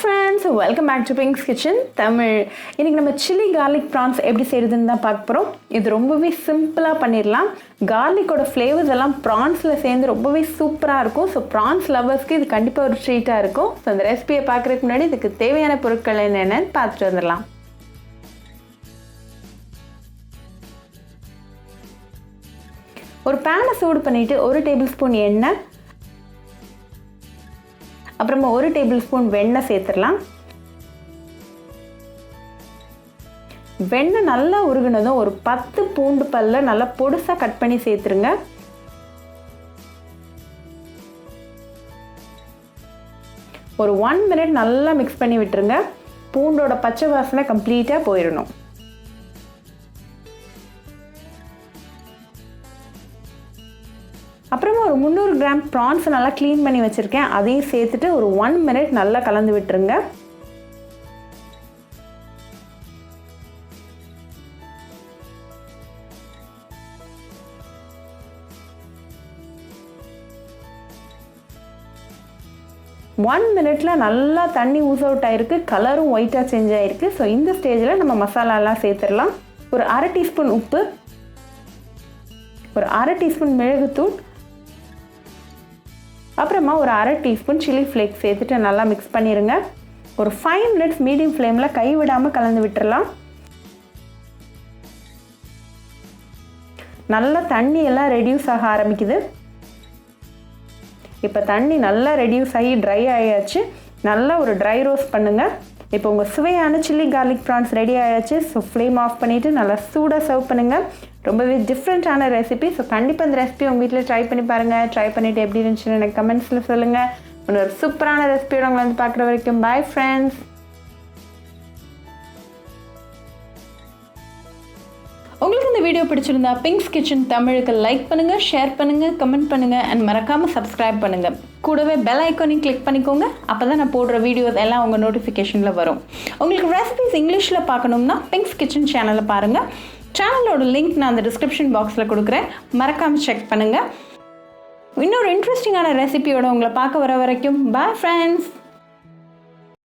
friends, welcome back to Pink's Kitchen Tamil. இன்னைக்கு நம்ம chili garlic prawns எப்படி செய்யறதுன்னு தான் பார்க்க போறோம். இது ரொம்பவே சிம்பிளா பண்ணிரலாம். garlicோட flavors எல்லாம் prawnsல சேர்ந்து ரொம்பவே சூப்பரா இருக்கும். சோ prawns loversக்கு இது கண்டிப்பா ஒரு ட்ரீட்டா இருக்கும். சோ இந்த ரெசிபியை பார்க்கறதுக்கு முன்னாடி இதுக்கு தேவையான பொருட்கள் என்னென்னு பார்த்துட்டு வந்துடலாம். ஒரு pan சூடு பண்ணிட்டு 1 டேபிள்ஸ்பூன் எண்ணெய் அப்புறமா 1 டேபிள்ஸ்பூன் வெண்ணெய் சேர்த்துடலாம். வெண்ணெய் நல்லா உருகுனதும் ஒரு 10 பூண்டு பல்ல நல்லா பொடுசா கட் பண்ணி சேர்த்துருங்க. ஒரு 1 மினிட் நல்லா மிக்ஸ் பண்ணி விட்டுருங்க. பூண்டோட பச்சை வாசனை கம்ப்ளீட்டா போயிடணும். அப்புறமா ஒரு 300 கிராம் prawns நல்லா க்ளீன் பண்ணி வச்சிருக்கேன். அதையும் சேர்த்துட்டு ஒரு 1 மினிட் நல்லா கலந்து விட்டுருங்க. ஒன் மினிட்ல நல்லா தண்ணி ஊஸ் அவுட் ஆயிருக்கு, கலரும் ஒயிட்டா சேஞ்ச் ஆயிருக்கு. ஸோ இந்த ஸ்டேஜில் நம்ம மசாலாலாம் சேர்த்துடலாம். ஒரு 1/2 டீஸ்பூன் உப்பு, ஒரு 1/2 டீஸ்பூன் மிளகுத்தூள், அப்புறமா ஒரு 1/2 டீஸ்பூன் சில்லி ஃப்ளேக்ஸ் சேர்த்துட்டு நல்லா மிக்ஸ் பண்ணிடுங்க. ஒரு 5 மினிட்ஸ் மீடியம் ஃப்ளேமில் கை விடாமல் கலந்து விட்டுறலாம். நல்லா தண்ணி எல்லாம் ரெடியூஸ் ஆக ஆரம்பிக்குது. இப்போ தண்ணி நல்லா ரெடியூஸ் ஆகி ட்ரை ஆயாச்சு. நல்லா ஒரு ட்ரை ரோஸ்ட் பண்ணுங்கள். இப்போ உங்கள் சுவையான சில்லி கார்லிக் ப்ரான்ஸ் ரெடி ஆயாச்சு. ஸோ ஃப்ளேம் ஆஃப் பண்ணிவிட்டு நல்லா சூடாக சர்வ் பண்ணுங்கள். ரொம்பவே டிஃப்ரெண்ட்டான ரெசிபி. ஸோ கண்டிப்பாக இந்த ரெசிபி உங்கள் வீட்டில் ட்ரை பண்ணி பாருங்கள். ட்ரை பண்ணிவிட்டு எப்படி இருந்துச்சுன்னு எனக்கு கமெண்ட்ஸில் சொல்லுங்கள். இன்னொரு சூப்பரான ரெசிபியோட உங்களை வந்து பார்க்குற வரைக்கும் பாய் ஃப்ரெண்ட்ஸ். உங்களுக்கு இந்த வீடியோ பிடிச்சிருந்தா பிங்க்ஸ் கிச்சன் தமிழுக்கு லைக் பண்ணுங்கள், ஷேர் பண்ணுங்கள், கமெண்ட் பண்ணுங்கள் அண்ட் மறக்காமல் சப்ஸ்கிரைப் பண்ணுங்கள். கூடவே பெல் ஐக்கானையும் கிளிக் பண்ணிக்கோங்க. அப்போ தான் நான் போடுற வீடியோஸ் எல்லாம் உங்கள் நோட்டிஃபிகேஷனில் வரும். உங்களுக்கு ரெசிபிஸ் இங்கிலீஷில் பார்க்கணும்னா பிங்க்ஸ் கிச்சன் சேனலை பாருங்கள். சேனலோட லிங்க் நான் அந்த டிஸ்கிரிப்ஷன் பாக்ஸில் கொடுக்குறேன், மறக்காமல் செக் பண்ணுங்கள். இன்னொரு இன்ட்ரெஸ்டிங்கான ரெசிபியோட உங்களை பார்க்க வர வரைக்கும் பாய் ஃப்ரெண்ட்ஸ்.